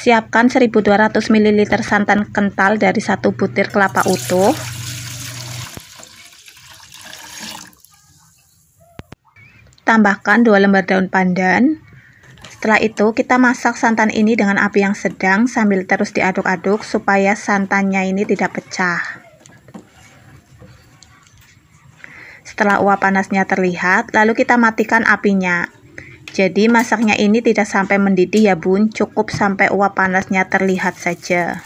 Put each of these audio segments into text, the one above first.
Siapkan 1200 ml santan kental dari 1 butir kelapa utuh. Tambahkan 2 lembar daun pandan. Setelah itu kita masak santan ini dengan api yang sedang sambil terus diaduk-aduk supaya santannya ini tidak pecah. Setelah uap panasnya terlihat, lalu kita matikan apinya. Jadi masaknya ini tidak sampai mendidih ya bun, cukup sampai uap panasnya terlihat saja.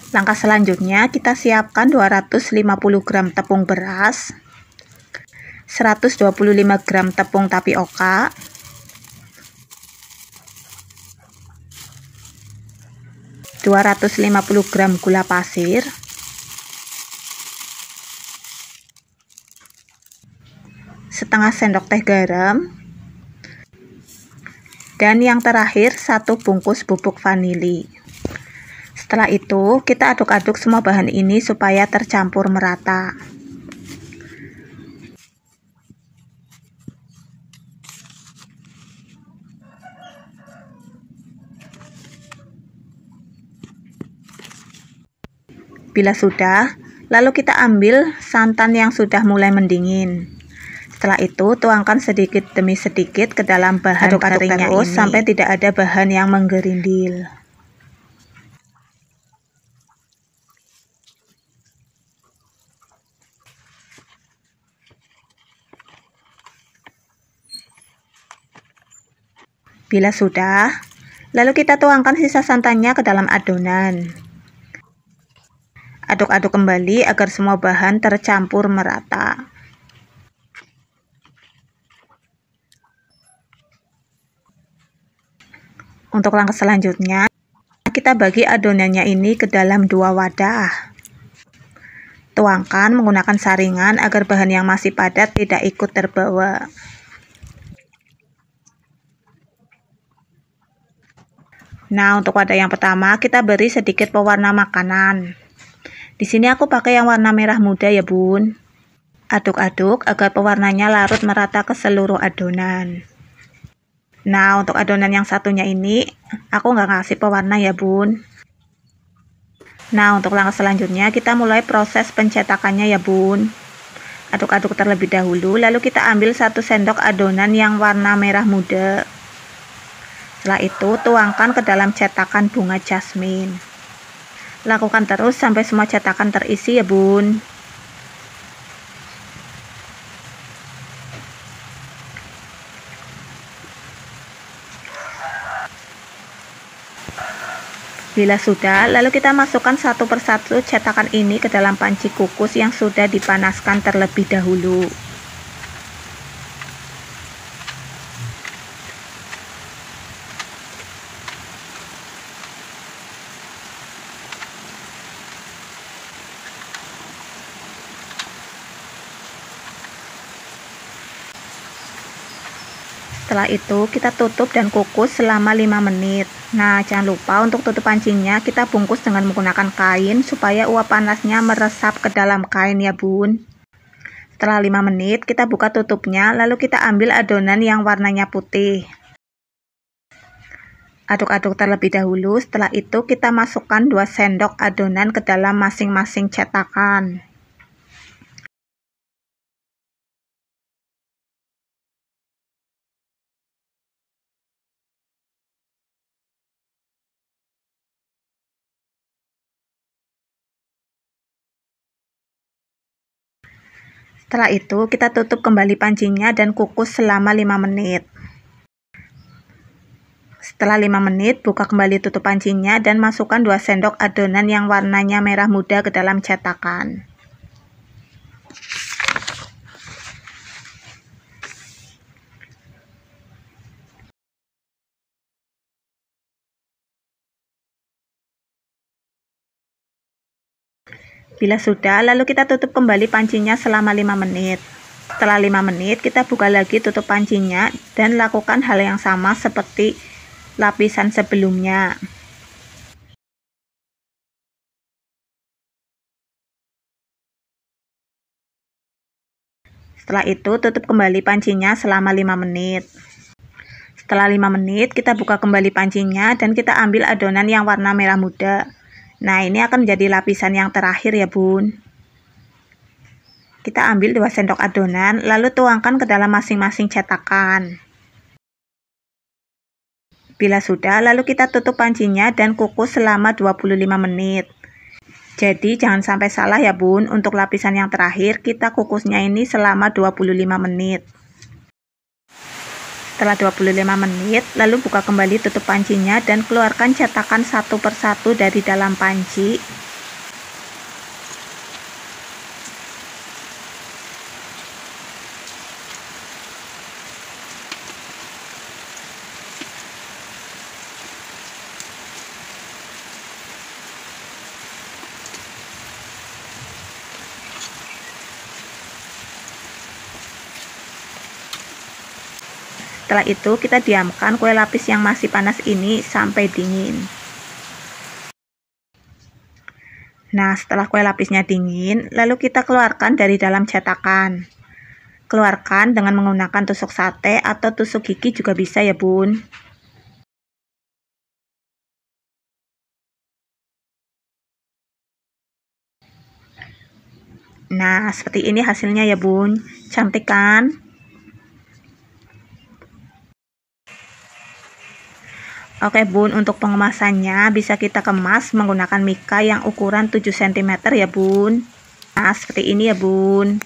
Langkah selanjutnya kita siapkan 250 gram tepung beras, 125 gram tepung tapioka, 250 gram gula pasir, setengah sendok teh garam, dan yang terakhir 1 bungkus bubuk vanili. Setelah itu kita aduk-aduk semua bahan ini supaya tercampur merata. Bila sudah, lalu kita ambil santan yang sudah mulai mendingin. Setelah itu tuangkan sedikit demi sedikit ke dalam bahan keringnya terus sampai tidak ada bahan yang menggerindil. Bila sudah, lalu kita tuangkan sisa santannya ke dalam adonan. Aduk-aduk kembali agar semua bahan tercampur merata. Untuk langkah selanjutnya, kita bagi adonannya ini ke dalam 2 wadah. Tuangkan menggunakan saringan agar bahan yang masih padat tidak ikut terbawa. Nah, untuk wadah yang pertama kita beri sedikit pewarna makanan. Di sini aku pakai yang warna merah muda ya bun. Aduk-aduk agar pewarnanya larut merata ke seluruh adonan. Nah, untuk adonan yang satunya ini aku nggak ngasih pewarna ya bun. Nah, untuk langkah selanjutnya kita mulai proses pencetakannya ya bun. Aduk-aduk terlebih dahulu, lalu kita ambil 1 sendok adonan yang warna merah muda. Setelah itu tuangkan ke dalam cetakan bunga jasmine. Lakukan terus sampai semua cetakan terisi ya bun. Bila sudah, lalu kita masukkan satu persatu cetakan ini ke dalam panci kukus yang sudah dipanaskan terlebih dahulu. Setelah itu kita tutup dan kukus selama 5 menit. Nah, jangan lupa untuk tutup pancinya kita bungkus dengan menggunakan kain supaya uap panasnya meresap ke dalam kain ya bun. Setelah 5 menit kita buka tutupnya, lalu kita ambil adonan yang warnanya putih. Aduk-aduk terlebih dahulu, setelah itu kita masukkan 2 sendok adonan ke dalam masing-masing cetakan. Setelah itu kita tutup kembali pancinya dan kukus selama 5 menit. Setelah 5 menit buka kembali tutup pancinya dan masukkan 2 sendok adonan yang warnanya merah muda ke dalam cetakan. Bila sudah, lalu kita tutup kembali pancinya selama 5 menit. Setelah 5 menit, kita buka lagi tutup pancinya dan lakukan hal yang sama seperti lapisan sebelumnya. Setelah itu, tutup kembali pancinya selama 5 menit. Setelah 5 menit, kita buka kembali pancinya dan kita ambil adonan yang warna merah muda. Nah, ini akan menjadi lapisan yang terakhir ya bun. Kita ambil 2 sendok adonan, lalu tuangkan ke dalam masing-masing cetakan. Bila sudah, lalu kita tutup pancinya dan kukus selama 25 menit. Jadi jangan sampai salah ya bun, untuk lapisan yang terakhir kita kukusnya ini selama 25 menit. Setelah 25 menit, lalu buka kembali tutup pancinya dan keluarkan cetakan satu persatu dari dalam panci. Setelah itu kita diamkan kue lapis yang masih panas ini sampai dingin. Nah, setelah kue lapisnya dingin, lalu kita keluarkan dari dalam cetakan. Keluarkan dengan menggunakan tusuk sate atau tusuk gigi juga bisa ya bun. Nah, seperti ini hasilnya ya bun. Cantik kan? Oke bun, untuk pengemasannya bisa kita kemas menggunakan mika yang ukuran 7 cm ya bun. Nah, seperti ini ya bun.